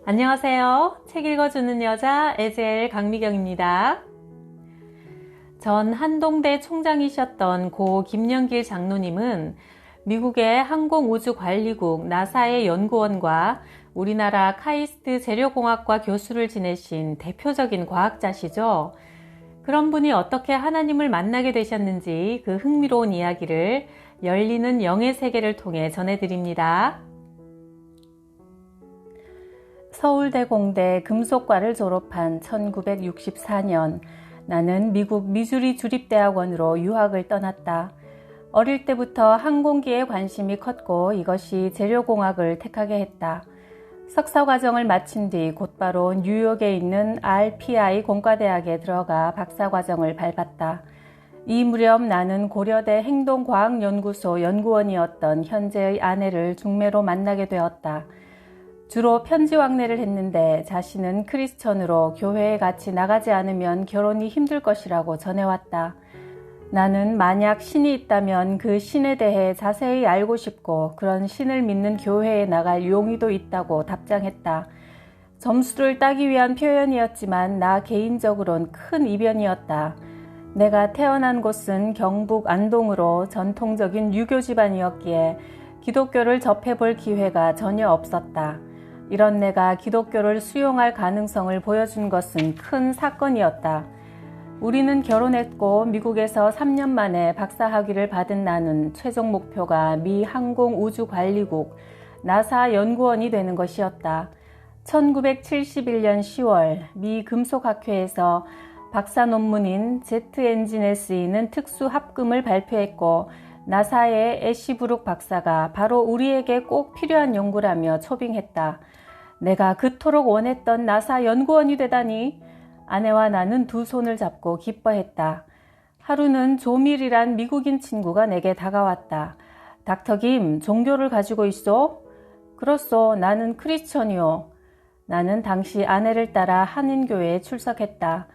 안녕하세요. 책 읽어주는 여자 에젤 강미경입니다. 전 한동대 총장이셨던 고 김영길 장로님은 미국의 항공우주관리국 나사의 연구원과 우리나라 카이스트 재료공학과 교수를 지내신 대표적인 과학자시죠. 그런 분이 어떻게 하나님을 만나게 되셨는지 그 흥미로운 이야기를 열리는 영의 세계를 통해 전해드립니다. 서울대공대 금속과를 졸업한 1964년 나는 미국 미주리 주립대학원으로 유학을 떠났다. 어릴 때부터 항공기에 관심이 컸고 이것이 재료공학을 택하게 했다. 석사과정을 마친 뒤 곧바로 뉴욕에 있는 RPI 공과대학에 들어가 박사과정을 밟았다. 이 무렵 나는 고려대 행동과학연구소 연구원이었던 현재의 아내를 중매로 만나게 되었다. 주로 편지 왕래를 했는데 자신은 크리스천으로 교회에 같이 나가지 않으면 결혼이 힘들 것이라고 전해왔다. 나는 만약 신이 있다면 그 신에 대해 자세히 알고 싶고 그런 신을 믿는 교회에 나갈 용의도 있다고 답장했다. 점수를 따기 위한 표현이었지만 나 개인적으론 큰 이변이었다. 내가 태어난 곳은 경북 안동으로 전통적인 유교 집안이었기에 기독교를 접해볼 기회가 전혀 없었다. 이런 내가 기독교를 수용할 가능성을 보여준 것은 큰 사건이었다. 우리는 결혼했고 미국에서 3년 만에 박사학위를 받은 나는 최종 목표가 미 항공우주관리국 나사 연구원이 되는 것이었다. 1971년 10월 미 금속학회에서 박사 논문인 제트 엔진에 쓰이는 특수 합금을 발표했고 나사의 애쉬브룩 박사가 바로 우리에게 꼭 필요한 연구라며 초빙했다. 내가 그토록 원했던 나사 연구원이 되다니. 아내와 나는 두 손을 잡고 기뻐했다. 하루는 조밀이란 미국인 친구가 내게 다가왔다. 닥터 김, 종교를 가지고 있소? 그렇소. 나는 크리스천이요. 나는 당시 아내를 따라 한인교회에 출석했다.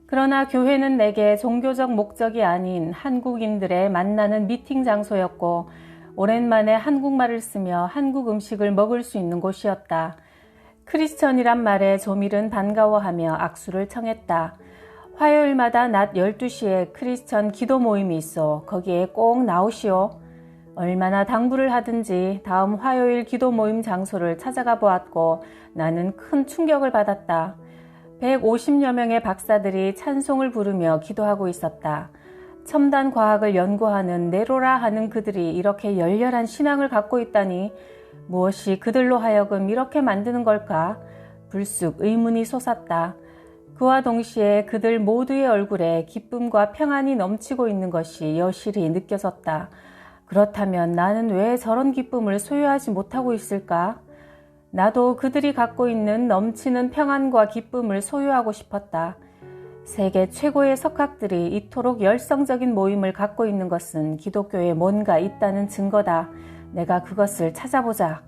그러나 교회는 내게 종교적 목적이 아닌 한국인들의 만나는 미팅 장소였고 오랜만에 한국말을 쓰며 한국 음식을 먹을 수 있는 곳이었다. 크리스천이란 말에 조밀은 반가워하며 악수를 청했다. 화요일마다 낮 12시에 크리스천 기도 모임이 있어. 거기에 꼭 나오시오. 얼마나 당부를 하든지 다음 화요일 기도 모임 장소를 찾아가 보았고 나는 큰 충격을 받았다. 150여 명의 박사들이 찬송을 부르며 기도하고 있었다. 첨단 과학을 연구하는 네로라 하는 그들이 이렇게 열렬한 신앙을 갖고 있다니 무엇이 그들로 하여금 이렇게 만드는 걸까? 불쑥 의문이 솟았다. 그와 동시에 그들 모두의 얼굴에 기쁨과 평안이 넘치고 있는 것이 여실히 느껴졌다. 그렇다면 나는 왜 저런 기쁨을 소유하지 못하고 있을까? 나도 그들이 갖고 있는 넘치는 평안과 기쁨을 소유하고 싶었다. 세계 최고의 석학들이 이토록 열성적인 모임을 갖고 있는 것은 기독교에 뭔가 있다는 증거다. 내가 그것을 찾아보자.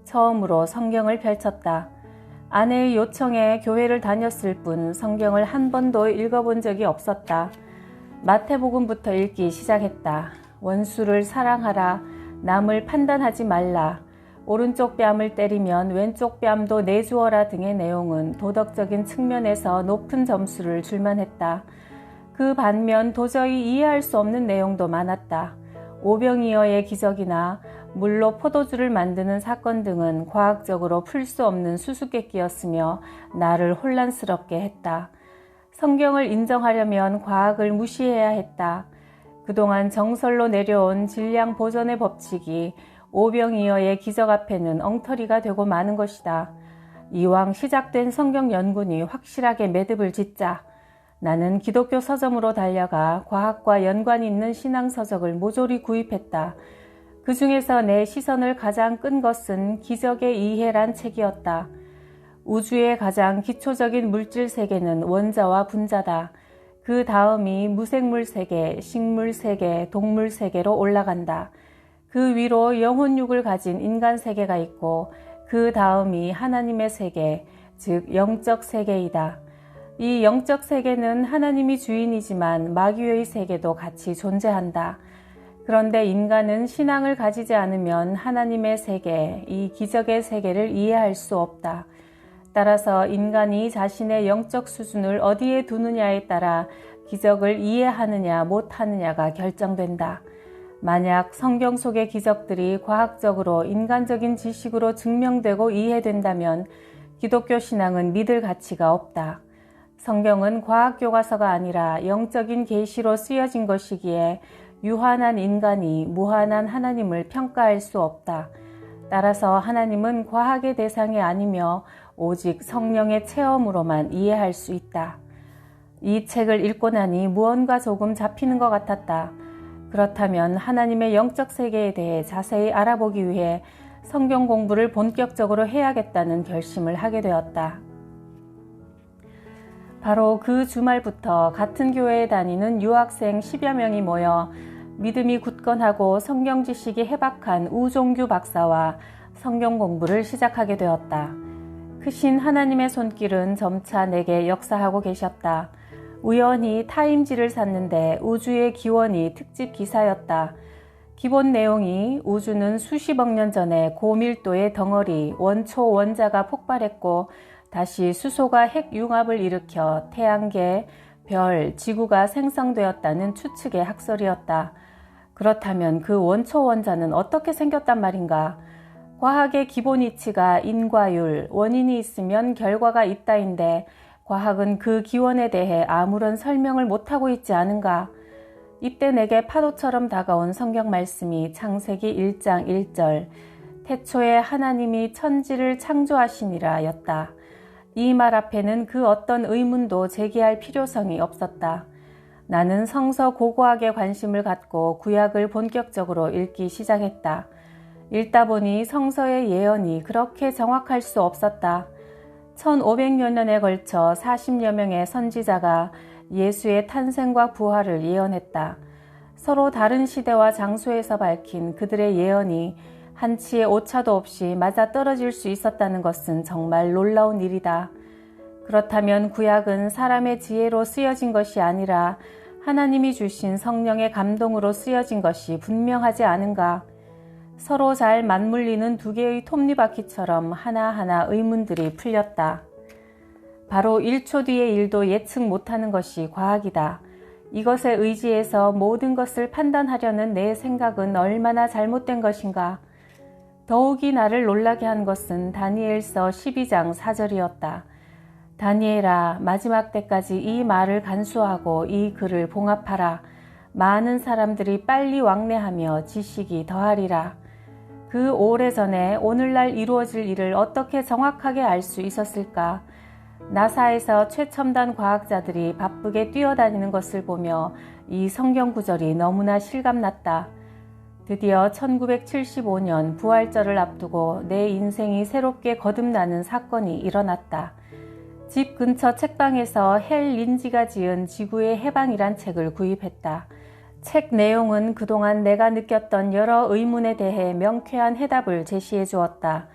처음으로 성경을 펼쳤다. 아내의 요청에 교회를 다녔을 뿐 성경을 한 번도 읽어본 적이 없었다. 마태복음부터 읽기 시작했다. 원수를 사랑하라. 남을 판단하지 말라. 오른쪽 뺨을 때리면 왼쪽 뺨도 내주어라 등의 내용은 도덕적인 측면에서 높은 점수를 줄만 했다. 그 반면 도저히 이해할 수 없는 내용도 많았다. 오병이어의 기적이나 물로 포도주를 만드는 사건 등은 과학적으로 풀 수 없는 수수께끼였으며 나를 혼란스럽게 했다. 성경을 인정하려면 과학을 무시해야 했다. 그동안 정설로 내려온 질량 보존의 법칙이 오병이어의 기적 앞에는 엉터리가 되고 마는 것이다. 이왕 시작된 성경 연구니 확실하게 매듭을 짓자. 나는 기독교 서점으로 달려가 과학과 연관이 있는 신앙서적을 모조리 구입했다. 그 중에서 내 시선을 가장 끈 것은 기적의 이해란 책이었다. 우주의 가장 기초적인 물질 세계는 원자와 분자다. 그 다음이 무생물 세계, 식물 세계, 동물 세계로 올라간다. 그 위로 영혼육을 가진 인간 세계가 있고 그 다음이 하나님의 세계, 즉 영적 세계이다. 이 영적 세계는 하나님이 주인이지만 마귀의 세계도 같이 존재한다. 그런데 인간은 신앙을 가지지 않으면 하나님의 세계, 이 기적의 세계를 이해할 수 없다. 따라서 인간이 자신의 영적 수준을 어디에 두느냐에 따라 기적을 이해하느냐 못하느냐가 결정된다. 만약 성경 속의 기적들이 과학적으로 인간적인 지식으로 증명되고 이해된다면 기독교 신앙은 믿을 가치가 없다. 성경은 과학 교과서가 아니라 영적인 계시로 쓰여진 것이기에 유한한 인간이 무한한 하나님을 평가할 수 없다. 따라서 하나님은 과학의 대상이 아니며 오직 성령의 체험으로만 이해할 수 있다. 이 책을 읽고 나니 무언가 조금 잡히는 것 같았다. 그렇다면 하나님의 영적 세계에 대해 자세히 알아보기 위해 성경 공부를 본격적으로 해야겠다는 결심을 하게 되었다. 바로 그 주말부터 같은 교회에 다니는 유학생 10여 명이 모여 믿음이 굳건하고 성경 지식이 해박한 우종규 박사와 성경 공부를 시작하게 되었다. 크신 하나님의 손길은 점차 내게 역사하고 계셨다. 우연히 타임지를 샀는데 우주의 기원이 특집 기사였다. 기본 내용이 우주는 수십억 년 전에 고밀도의 덩어리 원초 원자가 폭발했고 다시 수소가 핵융합을 일으켜 태양계, 별, 지구가 생성되었다는 추측의 학설이었다. 그렇다면 그 원초 원자는 어떻게 생겼단 말인가? 과학의 기본 이치가 인과율, 원인이 있으면 결과가 있다인데 과학은 그 기원에 대해 아무런 설명을 못하고 있지 않은가? 이때 내게 파도처럼 다가온 성경 말씀이 창세기 1장 1절 태초에 하나님이 천지를 창조하시니라 였다. 이 말 앞에는 그 어떤 의문도 제기할 필요성이 없었다. 나는 성서 고고학에 관심을 갖고 구약을 본격적으로 읽기 시작했다. 읽다 보니 성서의 예언이 그렇게 정확할 수 없었다. 1500여 년에 걸쳐 40여 명의 선지자가 예수의 탄생과 부활을 예언했다. 서로 다른 시대와 장소에서 밝힌 그들의 예언이 한치의 오차도 없이 맞아떨어질 수 있었다는 것은 정말 놀라운 일이다. 그렇다면 구약은 사람의 지혜로 쓰여진 것이 아니라 하나님이 주신 성령의 감동으로 쓰여진 것이 분명하지 않은가? 서로 잘 맞물리는 두 개의 톱니바퀴처럼 하나하나 의문들이 풀렸다. 바로 1초 뒤의 일도 예측 못하는 것이 과학이다. 이것에 의지해서 모든 것을 판단하려는 내 생각은 얼마나 잘못된 것인가? 더욱이 나를 놀라게 한 것은 다니엘서 12장 4절이었다. 다니엘아, 마지막 때까지 이 말을 간수하고 이 글을 봉합하라. 많은 사람들이 빨리 왕래하며 지식이 더하리라. 그 오래전에 오늘날 이루어질 일을 어떻게 정확하게 알 수 있었을까? 나사에서 최첨단 과학자들이 바쁘게 뛰어다니는 것을 보며 이 성경 구절이 너무나 실감났다. 드디어 1975년 부활절을 앞두고 내 인생이 새롭게 거듭나는 사건이 일어났다. 집 근처 책방에서 헬 린지가 지은 지구의 해방이란 책을 구입했다. 책 내용은 그동안 내가 느꼈던 여러 의문에 대해 명쾌한 해답을 제시해 주었다.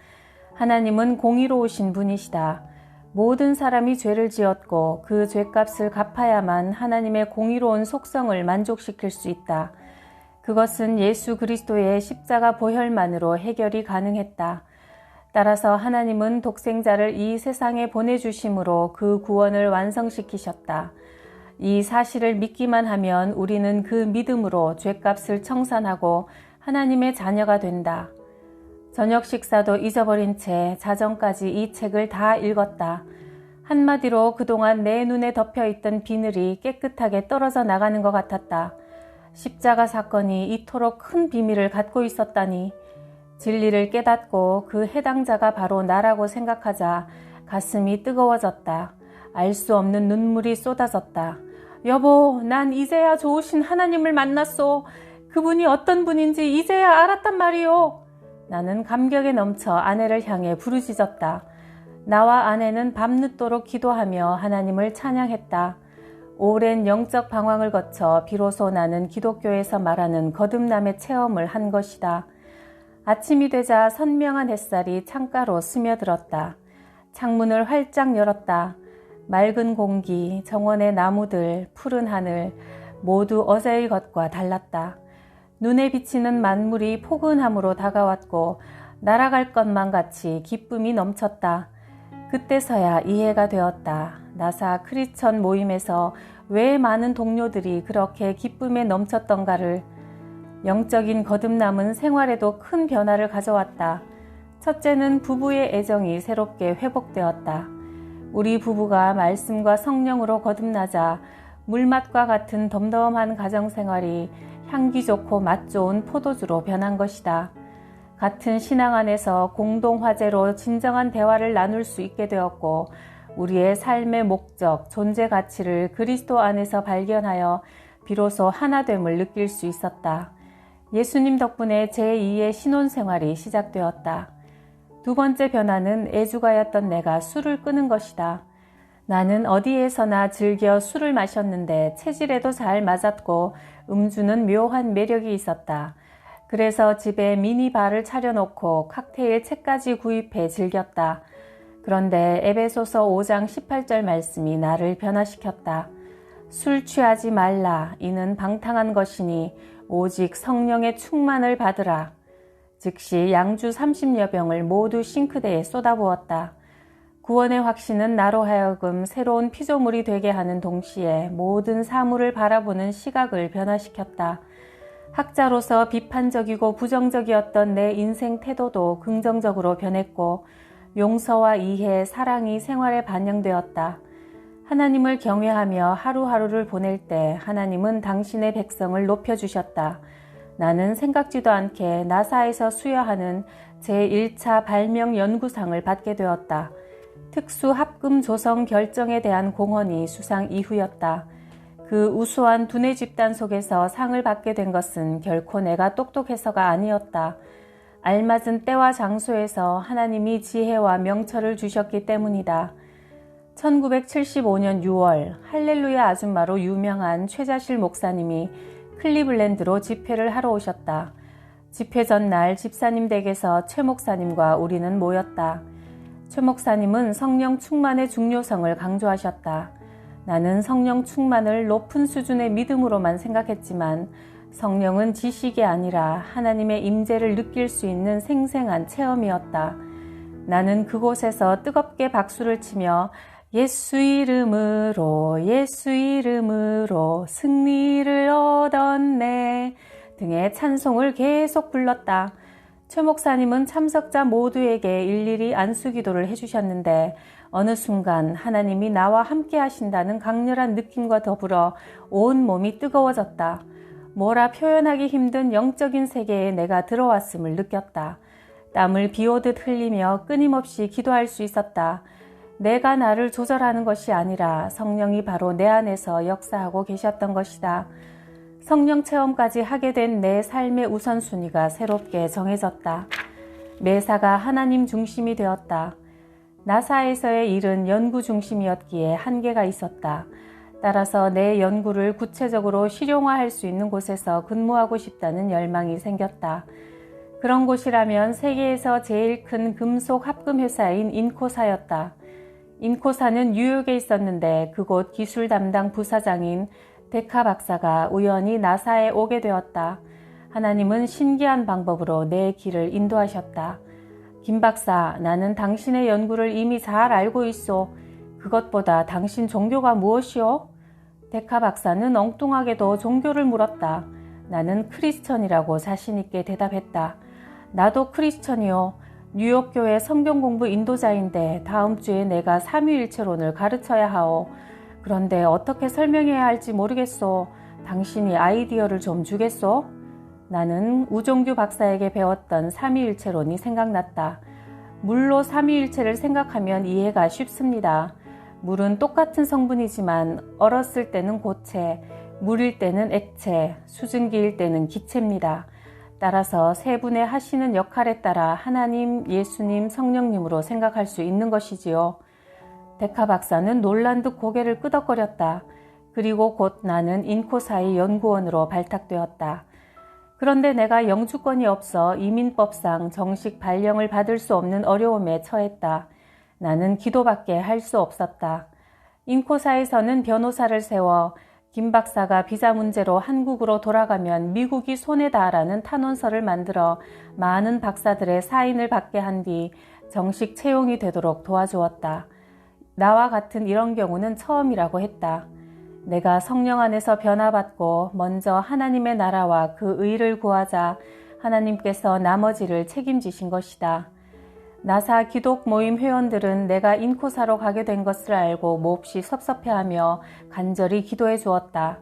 하나님은 공의로우신 분이시다. 모든 사람이 죄를 지었고 그 죄값을 갚아야만 하나님의 공의로운 속성을 만족시킬 수 있다. 그것은 예수 그리스도의 십자가 보혈만으로 해결이 가능했다. 따라서 하나님은 독생자를 이 세상에 보내주심으로 그 구원을 완성시키셨다. 이 사실을 믿기만 하면 우리는 그 믿음으로 죄값을 청산하고 하나님의 자녀가 된다. 저녁 식사도 잊어버린 채 자정까지 이 책을 다 읽었다. 한마디로 그동안 내 눈에 덮여있던 비늘이 깨끗하게 떨어져 나가는 것 같았다. 십자가 사건이 이토록 큰 비밀을 갖고 있었다니. 진리를 깨닫고 그 해당자가 바로 나라고 생각하자 가슴이 뜨거워졌다. 알 수 없는 눈물이 쏟아졌다. 여보, 난 이제야 좋으신 하나님을 만났소. 그분이 어떤 분인지 이제야 알았단 말이오. 나는 감격에 넘쳐 아내를 향해 부르짖었다. 나와 아내는 밤늦도록 기도하며 하나님을 찬양했다. 오랜 영적 방황을 거쳐 비로소 나는 기독교에서 말하는 거듭남의 체험을 한 것이다. 아침이 되자 선명한 햇살이 창가로 스며들었다. 창문을 활짝 열었다. 맑은 공기, 정원의 나무들, 푸른 하늘 모두 어제의 것과 달랐다. 눈에 비치는 만물이 포근함으로 다가왔고 날아갈 것만 같이 기쁨이 넘쳤다. 그때서야 이해가 되었다. 나사 크리스천 모임에서 왜 많은 동료들이 그렇게 기쁨에 넘쳤던가를. 영적인 거듭남은 생활에도 큰 변화를 가져왔다. 첫째는 부부의 애정이 새롭게 회복되었다. 우리 부부가 말씀과 성령으로 거듭나자 물맛과 같은 덤덤한 가정생활이 향기 좋고 맛 좋은 포도주로 변한 것이다. 같은 신앙 안에서 공동 화제로 진정한 대화를 나눌 수 있게 되었고, 우리의 삶의 목적, 존재 가치를 그리스도 안에서 발견하여 비로소 하나됨을 느낄 수 있었다. 예수님 덕분에 제2의 신혼생활이 시작되었다. 두 번째 변화는 애주가였던 내가 술을 끊은 것이다. 나는 어디에서나 즐겨 술을 마셨는데 체질에도 잘 맞았고 음주는 묘한 매력이 있었다. 그래서 집에 미니바를 차려놓고 칵테일 책까지 구입해 즐겼다. 그런데 에베소서 5장 18절 말씀이 나를 변화시켰다. 술 취하지 말라. 이는 방탕한 것이니 오직 성령의 충만을 받으라. 즉시 양주 30여 병을 모두 싱크대에 쏟아부었다. 구원의 확신은 나로 하여금 새로운 피조물이 되게 하는 동시에 모든 사물을 바라보는 시각을 변화시켰다. 학자로서 비판적이고 부정적이었던 내 인생 태도도 긍정적으로 변했고 용서와 이해, 사랑이 생활에 반영되었다. 하나님을 경외하며 하루하루를 보낼 때 하나님은 당신의 백성을 높여주셨다. 나는 생각지도 않게 나사에서 수여하는 제1차 발명 연구상을 받게 되었다. 특수 합금 조성 결정에 대한 공헌이 수상 이후였다. 그 우수한 두뇌 집단 속에서 상을 받게 된 것은 결코 내가 똑똑해서가 아니었다. 알맞은 때와 장소에서 하나님이 지혜와 명철을 주셨기 때문이다. 1975년 6월 할렐루야 아줌마로 유명한 최자실 목사님이 클리블랜드로 집회를 하러 오셨다. 집회 전날 집사님 댁에서 최 목사님과 우리는 모였다. 최 목사님은 성령 충만의 중요성을 강조하셨다. 나는 성령 충만을 높은 수준의 믿음으로만 생각했지만 성령은 지식이 아니라 하나님의 임재를 느낄 수 있는 생생한 체험이었다. 나는 그곳에서 뜨겁게 박수를 치며 예수 이름으로 예수 이름으로 승리를 얻었네 등의 찬송을 계속 불렀다. 최 목사님은 참석자 모두에게 일일이 안수기도를 해주셨는데 어느 순간 하나님이 나와 함께 하신다는 강렬한 느낌과 더불어 온 몸이 뜨거워졌다. 뭐라 표현하기 힘든 영적인 세계에 내가 들어왔음을 느꼈다. 땀을 비오듯 흘리며 끊임없이 기도할 수 있었다. 내가 나를 조절하는 것이 아니라 성령이 바로 내 안에서 역사하고 계셨던 것이다. 성령 체험까지 하게 된 내 삶의 우선순위가 새롭게 정해졌다. 매사가 하나님 중심이 되었다. 나사에서의 일은 연구 중심이었기에 한계가 있었다. 따라서 내 연구를 구체적으로 실용화할 수 있는 곳에서 근무하고 싶다는 열망이 생겼다. 그런 곳이라면 세계에서 제일 큰 금속 합금 회사인 인코사였다. 인코사는 뉴욕에 있었는데 그곳 기술 담당 부사장인 데카 박사가 우연히 나사에 오게 되었다. 하나님은 신기한 방법으로 내 길을 인도하셨다. 김 박사, 나는 당신의 연구를 이미 잘 알고 있소. 그것보다 당신 종교가 무엇이오? 데카 박사는 엉뚱하게도 종교를 물었다. 나는 크리스천이라고 자신있게 대답했다. 나도 크리스천이요. 뉴욕 교회 성경 공부 인도자인데 다음 주에 내가 삼위일체론을 가르쳐야 하오. 그런데 어떻게 설명해야 할지 모르겠소. 당신이 아이디어를 좀 주겠소? 나는 우종규 박사에게 배웠던 삼위일체론이 생각났다. 물로 삼위일체를 생각하면 이해가 쉽습니다. 물은 똑같은 성분이지만 얼었을 때는 고체, 물일 때는 액체, 수증기일 때는 기체입니다. 따라서 세 분의 하시는 역할에 따라 하나님, 예수님, 성령님으로 생각할 수 있는 것이지요. 데카 박사는 놀란 듯 고개를 끄덕거렸다. 그리고 곧 나는 인코사의 연구원으로 발탁되었다. 그런데 내가 영주권이 없어 이민법상 정식 발령을 받을 수 없는 어려움에 처했다. 나는 기도밖에 할 수 없었다. 인코사에서는 변호사를 세워 김 박사가 비자 문제로 한국으로 돌아가면 미국이 손해다라는 탄원서를 만들어 많은 박사들의 사인을 받게 한 뒤 정식 채용이 되도록 도와주었다. 나와 같은 이런 경우는 처음이라고 했다. 내가 성령 안에서 변화받고 먼저 하나님의 나라와 그 의를 구하자 하나님께서 나머지를 책임지신 것이다. 나사 기독 모임 회원들은 내가 인코사로 가게 된 것을 알고 몹시 섭섭해하며 간절히 기도해 주었다.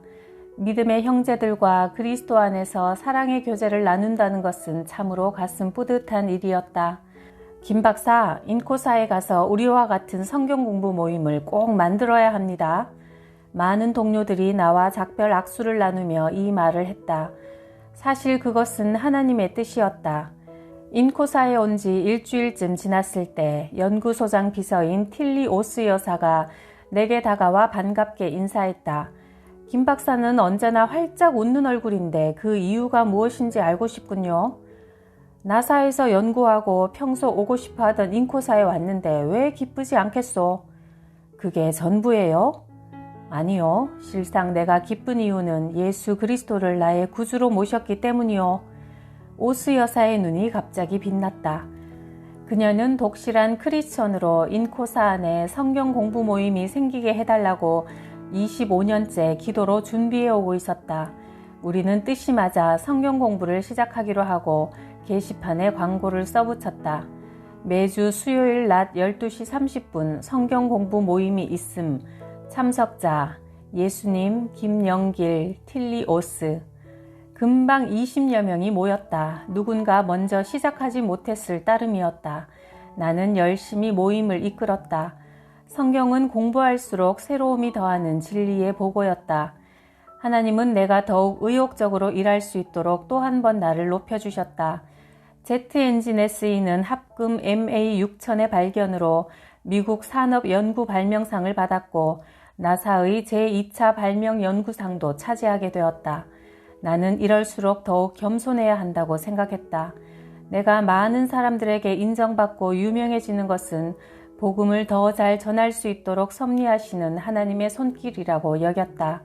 믿음의 형제들과 그리스도 안에서 사랑의 교제를 나눈다는 것은 참으로 가슴 뿌듯한 일이었다. 김 박사, 인코사에 가서 우리와 같은 성경 공부 모임을 꼭 만들어야 합니다. 많은 동료들이 나와 작별 악수를 나누며 이 말을 했다. 사실 그것은 하나님의 뜻이었다. 인코사에 온 지 일주일쯤 지났을 때 연구소장 비서인 틸리 오스 여사가 내게 다가와 반갑게 인사했다. 김 박사는 언제나 활짝 웃는 얼굴인데 그 이유가 무엇인지 알고 싶군요. 나사에서 연구하고 평소 오고 싶어 하던 인코사에 왔는데 왜 기쁘지 않겠소? 그게 전부예요? 아니요. 실상 내가 기쁜 이유는 예수 그리스도를 나의 구주로 모셨기 때문이요. 오스 여사의 눈이 갑자기 빛났다. 그녀는 독실한 크리스천으로 인코사 안에 성경 공부 모임이 생기게 해달라고 25년째 기도로 준비해 오고 있었다. 우리는 뜻이 맞아 성경 공부를 시작하기로 하고 게시판에 광고를 써붙였다. 매주 수요일 낮 12시 30분 성경 공부 모임이 있음. 참석자 예수님, 김영길, 틸리 오스. 금방 20여 명이 모였다. 누군가 먼저 시작하지 못했을 따름이었다. 나는 열심히 모임을 이끌었다. 성경은 공부할수록 새로움이 더하는 진리의 보고였다. 하나님은 내가 더욱 의욕적으로 일할 수 있도록 또 한 번 나를 높여주셨다. 제트 엔진에 쓰이는 합금 MA6000의 발견으로 미국 산업연구발명상을 받았고 나사의 제2차 발명연구상도 차지하게 되었다. 나는 이럴수록 더욱 겸손해야 한다고 생각했다. 내가 많은 사람들에게 인정받고 유명해지는 것은 복음을 더 잘 전할 수 있도록 섭리하시는 하나님의 손길이라고 여겼다.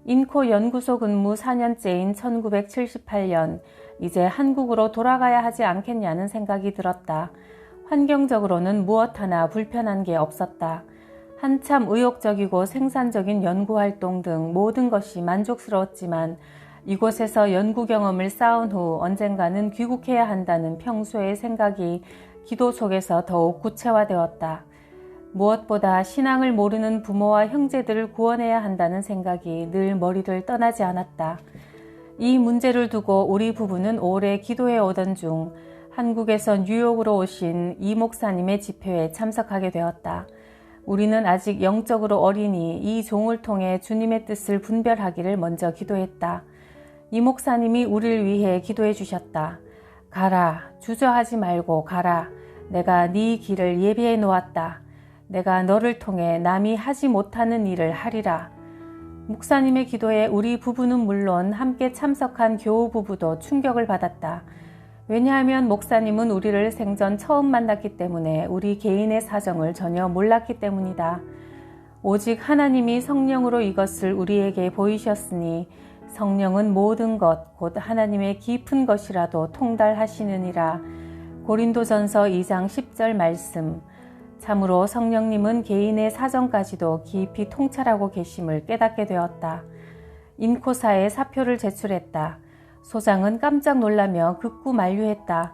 인코 연구소 근무 4년째인 1978년, 이제 한국으로 돌아가야 하지 않겠냐는 생각이 들었다. 환경적으로는 무엇 하나 불편한 게 없었다. 한참 의욕적이고 생산적인 연구활동 등 모든 것이 만족스러웠지만 이곳에서 연구 경험을 쌓은 후 언젠가는 귀국해야 한다는 평소의 생각이 기도 속에서 더욱 구체화되었다. 무엇보다 신앙을 모르는 부모와 형제들을 구원해야 한다는 생각이 늘 머리를 떠나지 않았다. 이 문제를 두고 우리 부부는 오래 기도해 오던 중 한국에서 뉴욕으로 오신 이 목사님의 집회에 참석하게 되었다. 우리는 아직 영적으로 어리니 이 종을 통해 주님의 뜻을 분별하기를 먼저 기도했다. 이 목사님이 우리를 위해 기도해 주셨다. 가라, 주저하지 말고 가라. 내가 네 길을 예비해 놓았다. 내가 너를 통해 남이 하지 못하는 일을 하리라. 목사님의 기도에 우리 부부는 물론 함께 참석한 교우 부부도 충격을 받았다. 왜냐하면 목사님은 우리를 생전 처음 만났기 때문에 우리 개인의 사정을 전혀 몰랐기 때문이다. 오직 하나님이 성령으로 이것을 우리에게 보이셨으니 성령은 모든 것, 곧 하나님의 깊은 것이라도 통달하시느니라. 고린도전서 2장 10절 말씀. 참으로 성령님은 개인의 사정까지도 깊이 통찰하고 계심을 깨닫게 되었다. 인코사에 사표를 제출했다. 소장은 깜짝 놀라며 극구 만류했다.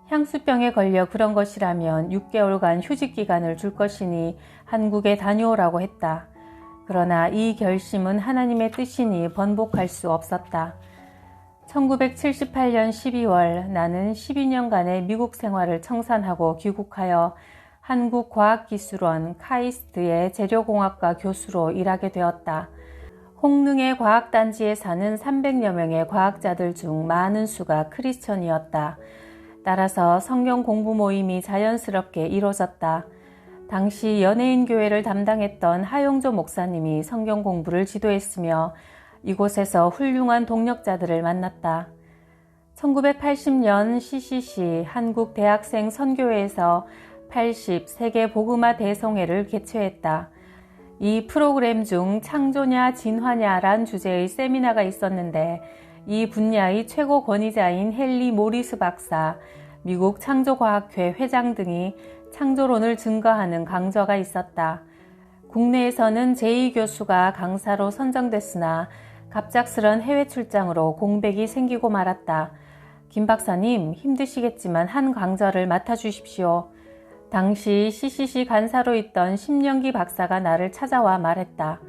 향수병에 걸려 그런 것이라면 6개월간 휴직기간을 줄 것이니 한국에 다녀오라고 했다. 그러나 이 결심은 하나님의 뜻이니 번복할 수 없었다. 1978년 12월 나는 12년간의 미국 생활을 청산하고 귀국하여 한국과학기술원 카이스트의 재료공학과 교수로 일하게 되었다. 홍릉의 과학단지에 사는 300여 명의 과학자들 중 많은 수가 크리스천이었다. 따라서 성경 공부 모임이 자연스럽게 이루어졌다. 당시 연예인교회를 담당했던 하용조 목사님이 성경 공부를 지도했으며 이곳에서 훌륭한 동력자들을 만났다. 1980년 CCC 한국대학생 선교회에서 80 세계 복음화 대성회를 개최했다. 이 프로그램 중 창조냐 진화냐란 주제의 세미나가 있었는데 이 분야의 최고 권위자인 헨리 모리스 박사, 미국 창조과학회 회장 등이 창조론을 증거하는 강좌가 있었다. 국내에서는 제2 교수가 강사로 선정됐으나 갑작스런 해외 출장으로 공백이 생기고 말았다. 김 박사님, 힘드시겠지만 한 강좌를 맡아주십시오. 당시 CCC 간사로 있던 심영기 박사가 나를 찾아와 말했다.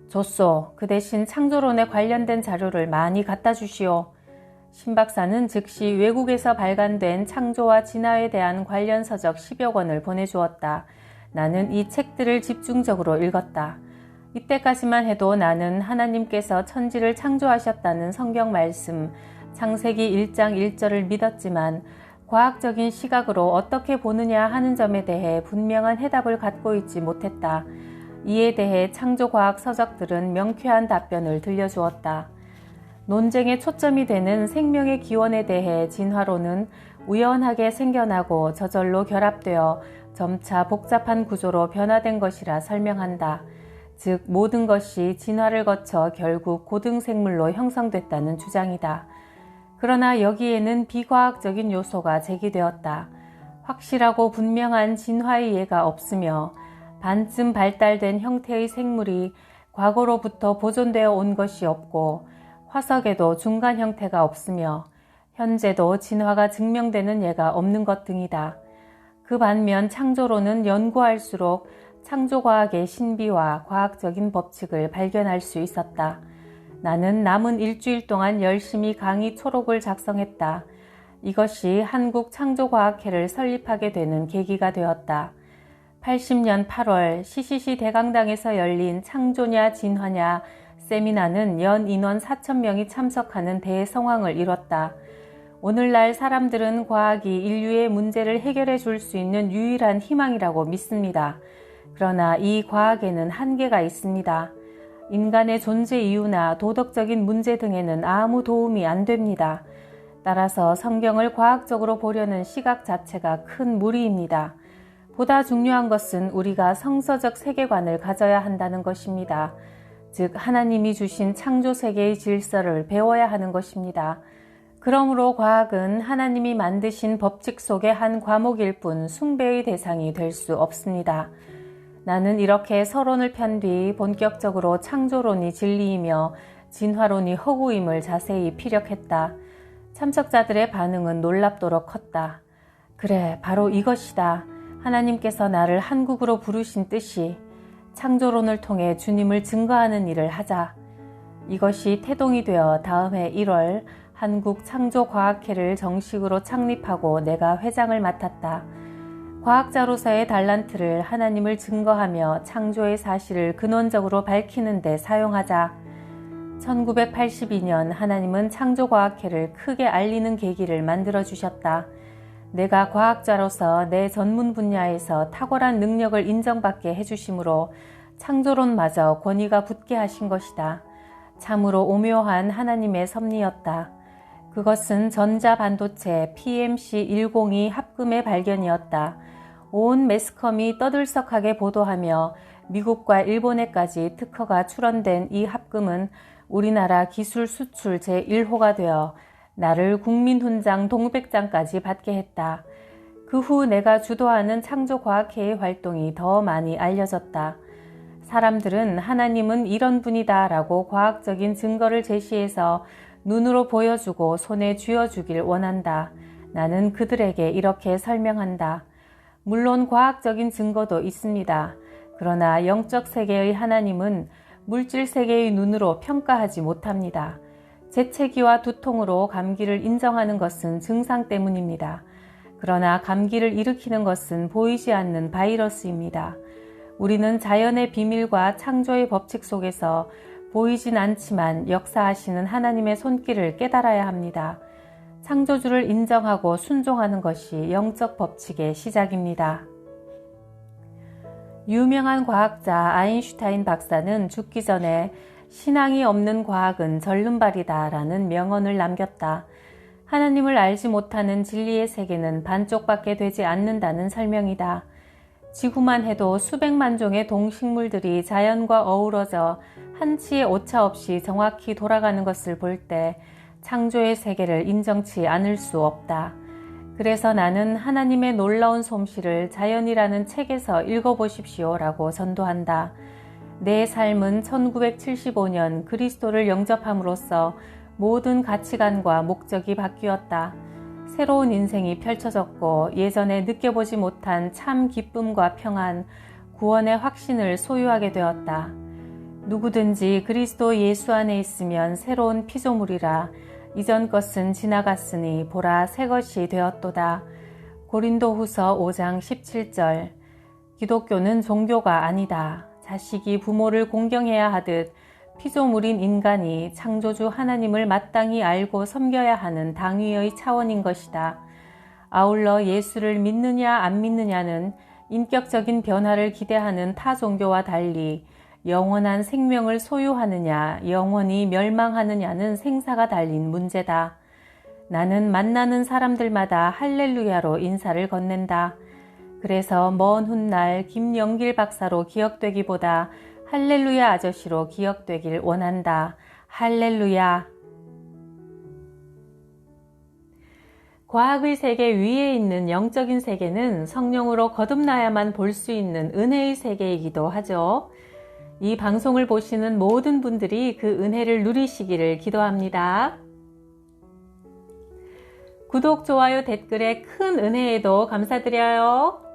좋소. 그 대신 창조론에 관련된 자료를 많이 갖다 주시오. 심 박사는 즉시 외국에서 발간된 창조와 진화에 대한 관련 서적 10여 권을 보내주었다. 나는 이 책들을 집중적으로 읽었다. 이때까지만 해도 나는 하나님께서 천지를 창조하셨다는 성경 말씀, 창세기 1장 1절을 믿었지만 과학적인 시각으로 어떻게 보느냐 하는 점에 대해 분명한 해답을 갖고 있지 못했다. 이에 대해 창조과학 서적들은 명쾌한 답변을 들려주었다. 논쟁의 초점이 되는 생명의 기원에 대해 진화론은 우연하게 생겨나고 저절로 결합되어 점차 복잡한 구조로 변화된 것이라 설명한다. 즉 모든 것이 진화를 거쳐 결국 고등생물로 형성됐다는 주장이다. 그러나 여기에는 비과학적인 요소가 제기되었다. 확실하고 분명한 진화의 예가 없으며 반쯤 발달된 형태의 생물이 과거로부터 보존되어 온 것이 없고 화석에도 중간 형태가 없으며 현재도 진화가 증명되는 예가 없는 것 등이다. 그 반면 창조론은 연구할수록 창조과학의 신비와 과학적인 법칙을 발견할 수 있었다. 나는 남은 일주일 동안 열심히 강의 초록을 작성했다. 이것이 한국창조과학회를 설립하게 되는 계기가 되었다. 80년 8월 CCC 대강당에서 열린 창조냐 진화냐 세미나는 연 인원 4,000명이 참석하는 대성황을 이뤘다. 오늘날 사람들은 과학이 인류의 문제를 해결해 줄 수 있는 유일한 희망이라고 믿습니다. 그러나 이 과학에는 한계가 있습니다. 인간의 존재 이유나 도덕적인 문제 등에는 아무 도움이 안 됩니다. 따라서 성경을 과학적으로 보려는 시각 자체가 큰 무리입니다. 보다 중요한 것은 우리가 성서적 세계관을 가져야 한다는 것입니다. 즉 하나님이 주신 창조 세계의 질서를 배워야 하는 것입니다. 그러므로 과학은 하나님이 만드신 법칙 속의 한 과목일 뿐 숭배의 대상이 될 수 없습니다. 나는 이렇게 서론을 편 뒤 본격적으로 창조론이 진리이며 진화론이 허구임을 자세히 피력했다. 참석자들의 반응은 놀랍도록 컸다. 그래, 바로 이것이다. 하나님께서 나를 한국으로 부르신 뜻이 창조론을 통해 주님을 증거하는 일을 하자. 이것이 태동이 되어 다음 해 1월 한국창조과학회를 정식으로 창립하고 내가 회장을 맡았다. 과학자로서의 달란트를 하나님을 증거하며 창조의 사실을 근원적으로 밝히는 데 사용하자. 1982년 하나님은 창조과학회를 크게 알리는 계기를 만들어주셨다. 내가 과학자로서 내 전문 분야에서 탁월한 능력을 인정받게 해주심으로 창조론마저 권위가 붙게 하신 것이다. 참으로 오묘한 하나님의 섭리였다. 그것은 전자반도체 PMC-102 합금의 발견이었다. 온 매스컴이 떠들썩하게 보도하며 미국과 일본에까지 특허가 출원된 이 합금은 우리나라 기술 수출 제1호가 되어 나를 국민훈장 동백장까지 받게 했다. 그 후 내가 주도하는 창조과학회의 활동이 더 많이 알려졌다. 사람들은 하나님은 이런 분이다 라고 과학적인 증거를 제시해서 눈으로 보여주고 손에 쥐어주길 원한다. 나는 그들에게 이렇게 설명한다. 물론 과학적인 증거도 있습니다. 그러나 영적 세계의 하나님은 물질 세계의 눈으로 평가하지 못합니다. 재채기와 두통으로 감기를 인정하는 것은 증상 때문입니다. 그러나 감기를 일으키는 것은 보이지 않는 바이러스입니다. 우리는 자연의 비밀과 창조의 법칙 속에서 보이진 않지만 역사하시는 하나님의 손길을 깨달아야 합니다. 창조주를 인정하고 순종하는 것이 영적 법칙의 시작입니다. 유명한 과학자 아인슈타인 박사는 죽기 전에 신앙이 없는 과학은 절름발이다 라는 명언을 남겼다. 하나님을 알지 못하는 진리의 세계는 반쪽밖에 되지 않는다는 설명이다. 지구만 해도 수백만 종의 동식물들이 자연과 어우러져 한치의 오차 없이 정확히 돌아가는 것을 볼 때 창조의 세계를 인정치 않을 수 없다. 그래서 나는 하나님의 놀라운 솜씨를 자연이라는 책에서 읽어보십시오 라고 선도한다. 내 삶은 1975년 그리스도를 영접함으로써 모든 가치관과 목적이 바뀌었다. 새로운 인생이 펼쳐졌고 예전에 느껴보지 못한 참 기쁨과 평안, 구원의 확신을 소유하게 되었다. 누구든지 그리스도 예수 안에 있으면 새로운 피조물이라. 이전 것은 지나갔으니 보라 새 것이 되었도다. 고린도후서 5장 17절. 기독교는 종교가 아니다. 자식이 부모를 공경해야 하듯 피조물인 인간이 창조주 하나님을 마땅히 알고 섬겨야 하는 당위의 차원인 것이다. 아울러 예수를 믿느냐 안 믿느냐는 인격적인 변화를 기대하는 타 종교와 달리 영원한 생명을 소유하느냐 영원히 멸망하느냐는 생사가 달린 문제다. 나는 만나는 사람들마다 할렐루야로 인사를 건넨다. 그래서 먼 훗날 김영길 박사로 기억되기보다 할렐루야 아저씨로 기억되길 원한다. 할렐루야. 과학의 세계 위에 있는 영적인 세계는 성령으로 거듭나야만 볼 수 있는 은혜의 세계이기도 하죠. 이 방송을 보시는 모든 분들이 그 은혜를 누리시기를 기도합니다. 구독, 좋아요, 댓글에 큰 은혜에도 감사드려요.